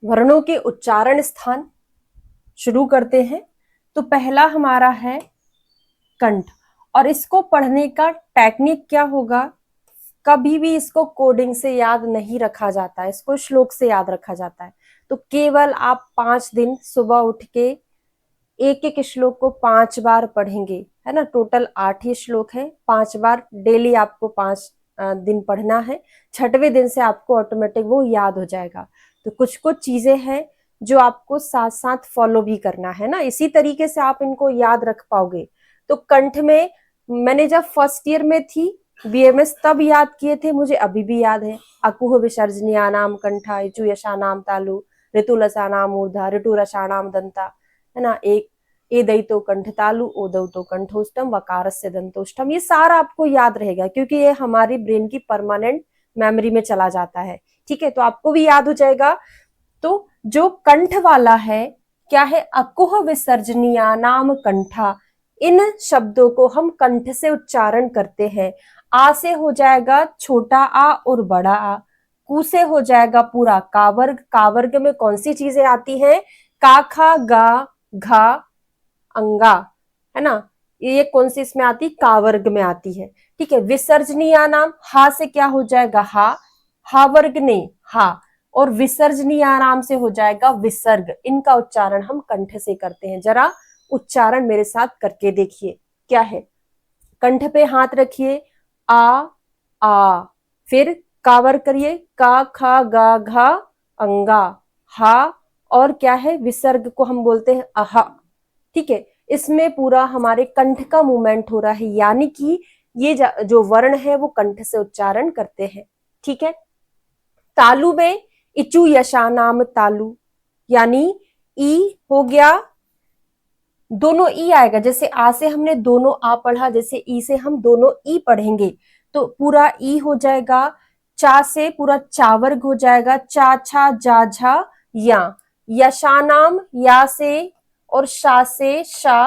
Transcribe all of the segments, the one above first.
वर्णों के उच्चारण स्थान शुरू करते हैं। तो पहला हमारा है कंठ, और इसको पढ़ने का टेक्निक क्या होगा, कभी भी इसको कोडिंग से याद नहीं रखा जाता है, इसको श्लोक से याद रखा जाता है। तो केवल आप 5 दिन सुबह उठ के एक एक श्लोक को 5 बार पढ़ेंगे, है ना। टोटल 8 ही श्लोक है, 5 बार डेली आपको 5 दिन पढ़ना है। 6वें दिन से आपको ऑटोमेटिक वो याद हो जाएगा। तो कुछ कुछ चीजें हैं जो आपको साथ साथ फॉलो भी करना है ना, इसी तरीके से आप इनको याद रख पाओगे। तो कंठ में मैंने जब फर्स्ट ईयर में थी बीएमएस तब याद किए थे, मुझे अभी भी याद है। अकुह विसर्जनीयानाम कंठा, इचु यशानाम तालु, ऋतुलसानाम ऊर्धा, ऋतुरसाणाम दंता, है ना। एक ए दयितो कंठ तालु, ओ दयितो कंठोष्टम, वकारस्य दंतोष्टम, ये सारा आपको याद रहेगा क्योंकि ये हमारी ब्रेन की परमानेंट मेमोरी में चला जाता है। ठीक है, तो आपको भी याद हो जाएगा। तो जो कंठ वाला है क्या है, अकुह विसर्जनीयानाम कंठा, इन शब्दों को हम कंठ से उच्चारण करते हैं। आ से हो जाएगा छोटा आ और बड़ा आ, कु से हो जाएगा पूरा कावर्ग, कावर्ग में कौन सी चीजें आती हैं, का खा गा घा अंगा, है ना। ये कौन सी इसमें आती, कावर्ग में आती है। ठीक है, विसर्जनीय नाम, हा से क्या हो जाएगा हा, हा वर्ग ने हा, और विसर्जनीय नाम से हो जाएगा विसर्ग। इनका उच्चारण हम कंठ से करते हैं। जरा उच्चारण मेरे साथ करके देखिए क्या है। कंठ पे हाथ रखिए, आ, फिर कावर करिए, का खा गा घा अंगा, हा, और क्या है विसर्ग को हम बोलते हैं अहा। ठीक है, इसमें पूरा हमारे कंठ का मूवमेंट हो रहा है, यानी कि ये जो वर्ण है वो कंठ से उच्चारण करते हैं। ठीक है, तालु में इचु यशानाम तालु, यानी ई हो गया, दोनों ई आएगा। जैसे आ से हमने दोनों आ पढ़ा, जैसे ई से हम दोनों ई पढ़ेंगे तो पूरा ई हो जाएगा। चा से पूरा चावर्ग हो जाएगा, चा छा जा झा या, यशानाम या से और शा से शा,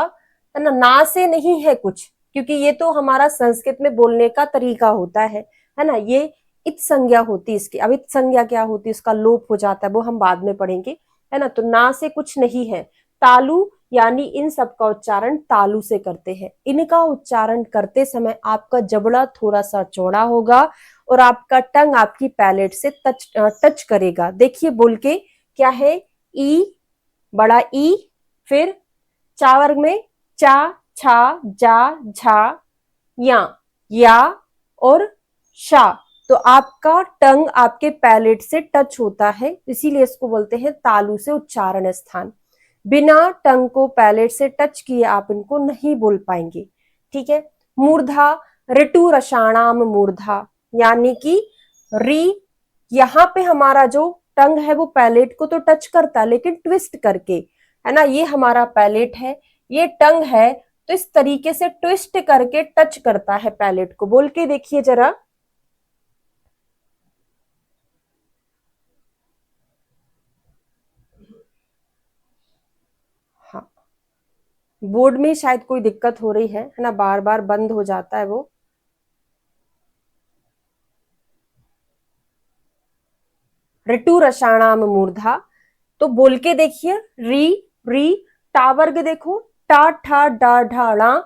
है ना से नहीं है कुछ, क्योंकि ये तो हमारा संस्कृत में बोलने का तरीका होता है ना। ये इत संज्ञा होती है इसकी। अब इत संज्ञा क्या होती है, इसका लोप हो जाता है, वो हम बाद में पढ़ेंगे, है ना। तो ना से कुछ नहीं है। तालु यानी इन सब का उच्चारण तालु से करते हैं। इनका उच्चारण करते समय आपका जबड़ा थोड़ा सा चौड़ा होगा और आपका टंग आपकी पैलेट से टच करेगा। देखिए बोल के क्या है, ई बड़ा ई, फिर चा वर्ग में चा छा जा झा या और शा। तो आपका टंग आपके पैलेट से टच होता है, इसीलिए इसको बोलते हैं तालु से उच्चारण स्थान। बिना टंग को पैलेट से टच किए आप इनको नहीं बोल पाएंगे। ठीक है, मूर्धा, ऋतु रसाणाम मूर्धा, यानी कि री, यहां पे हमारा जो टंग है वो पैलेट को तो टच करता है लेकिन ट्विस्ट करके, है ना। ये हमारा पैलेट है, ये टंग है, तो इस तरीके से ट्विस्ट करके टच करता है पैलेट को। बोल के देखिए जरा, हाँ बोर्ड में शायद कोई दिक्कत हो रही है ना, बार बार बंद हो जाता है वो। ऋतु रसाणाम मूर्धा, तो बोल के देखिए, री री, टावर्ग देखो, टा ठा डा ढाड़ा,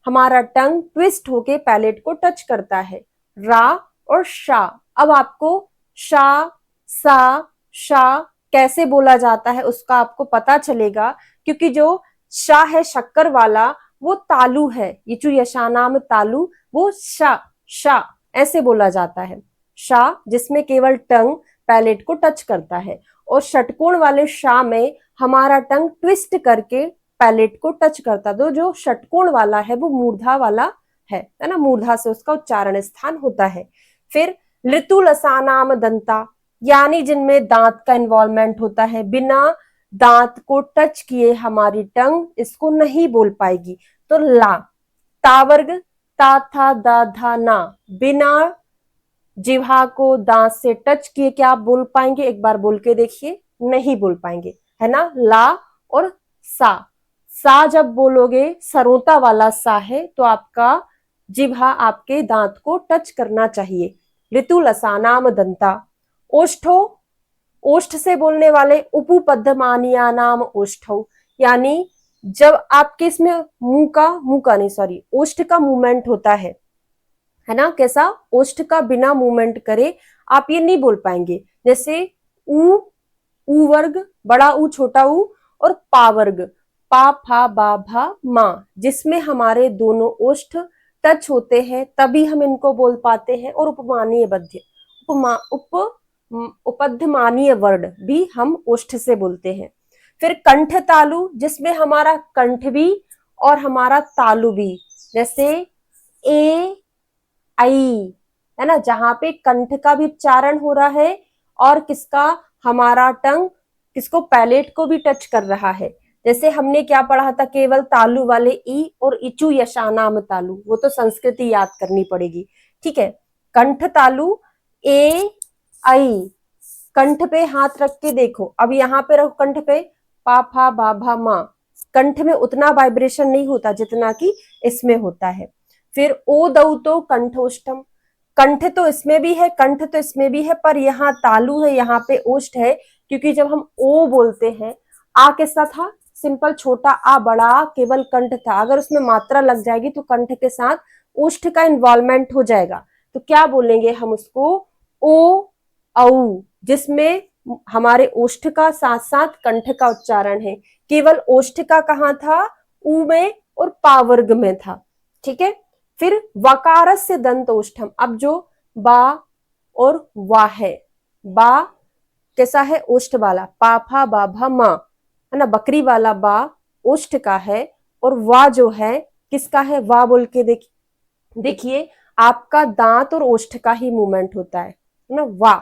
हमारा टंग ट्विस्ट होके पैलेट को टच करता है। रा और शा, अब आपको शा सा शा कैसे बोला जाता है उसका आपको पता चलेगा, क्योंकि जो शा है शक्कर वाला वो तालु है, ये जो यशानाम तालु, वो शा शा ऐसे बोला जाता है। शा जिसमें केवल टंग पैलेट को टच करता है, और षटकोण वाले शा में हमारा टंग ट्विस्ट करके पैलेट को टच करता। तो जो षटकोण वाला है वो मूर्धा वाला है ना, मूर्धा से उसका उच्चारण स्थान होता है। फिर ऋतु लसानाम दंता, यानी जिनमें दांत का इन्वॉल्वमेंट होता है, बिना दांत को टच किए हमारी टंग इसको नहीं बोल पाएगी। तो ला, तावर्ग ता था दा धा ना, बिना जिह्वा को दांत से टच किए क्या आप बोल पाएंगे, एक बार बोल के देखिए, नहीं बोल पाएंगे, है ना। ला और सा जब बोलोगे सरोता वाला सा है तो आपका जिह्वा आपके दांत को टच करना चाहिए। ऋतु लसानाम दंता। ओष्ठो, ओष्ठ से बोलने वाले उपपद्यमानिया नाम ओष्ठौ, यानी जब आपके इसमें मुंह का नहीं सॉरी ओष्ठ का मूवमेंट होता है ना, कैसा, ओष्ठ का बिना मूवमेंट करे आप ये नहीं बोल पाएंगे। जैसे ऊ, ऊ वर्ग, बड़ा ऊ छोटा ऊ, और पा वर्ग, पा फा बा भा मा, जिसमें हमारे दोनों ओष्ठ टच होते हैं तभी हम इनको बोल पाते हैं। और उपमानीय बध्य, उपध्यमानीय वर्ण भी हम ओष्ठ से बोलते हैं। फिर कंठ तालु, जिसमें हमारा कंठ भी और हमारा तालु भी, जैसे ए आई, है ना, जहां पे कंठ का भी उच्चारण हो रहा है और किसका, हमारा टंग किसको, पैलेट को भी टच कर रहा है। जैसे हमने क्या पढ़ा था, केवल तालु वाले ई और इचु यशानाम तालु, वो तो संस्कृति याद करनी पड़ेगी, ठीक है। कंठ तालु ए आई, कंठ पे हाथ रख के देखो, अब यहाँ पे रखो कंठ पे, पा फा बा भा मा, कंठ में उतना वाइब्रेशन नहीं होता जितना कि इसमें होता है। फिर ओ दऊ तो कंठोष्ठम, कंठ तो इसमें भी है, कंठ तो इसमें भी है, पर यहाँ तालु है, यहाँ पे ओष्ठ है, क्योंकि जब हम ओ बोलते हैं, आ कैसा था, सिंपल छोटा आ, बड़ा आ केवल कंठ था, अगर उसमें मात्रा लग जाएगी तो कंठ के साथ ओष्ठ का इन्वॉल्वमेंट हो जाएगा, तो क्या बोलेंगे हम उसको, ओ औ, जिसमें हमारे ओष्ठ का साथ साथ कंठ का उच्चारण है। केवल ओष्ठ का कहाँ था, ऊ में और पा वर्ग में था, ठीक है। फिर वकारस्य दंतोष्ठम, अब जो बा और वा है, बा कैसा है, ओष्ठ वाला, पा फा बा भा मा, है ना, बकरी वाला बा ओष्ठ का है, और वा जो है किसका है, वा बोल के देखिए आपका दांत और ओष्ठ का ही मूवमेंट होता है ना, वा,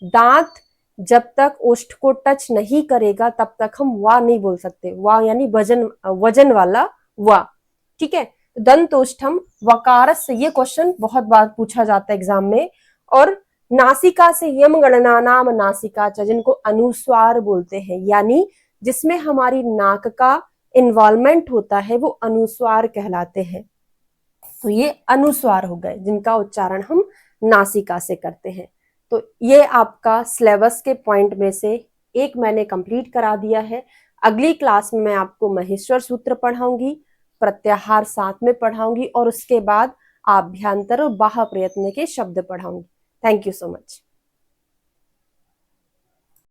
दांत जब तक ओष्ठ को टच नहीं करेगा तब तक हम वा नहीं बोल सकते, वा यानी वजन वाला वा, ठीक है। दंतोष्ठम वकारस, ये क्वेश्चन बहुत बार पूछा जाता है एग्जाम में। और नासिका से यम गणना नाम नासिका च, जिनको अनुस्वार बोलते हैं, यानी जिसमें हमारी नाक का इन्वॉल्वमेंट होता है वो अनुस्वार कहलाते हैं। तो ये अनुस्वार हो गए जिनका उच्चारण हम नासिका से करते हैं। तो ये आपका सिलेबस के पॉइंट में से एक मैंने कंप्लीट करा दिया है। अगली क्लास में मैं आपको महेश्वर सूत्र पढ़ाऊंगी, प्रत्याहार साथ में पढ़ाऊंगी, और उसके बाद आभ्यंतर और बाह्य प्रयत्न के शब्द पढ़ाऊंगी। Thank you so much.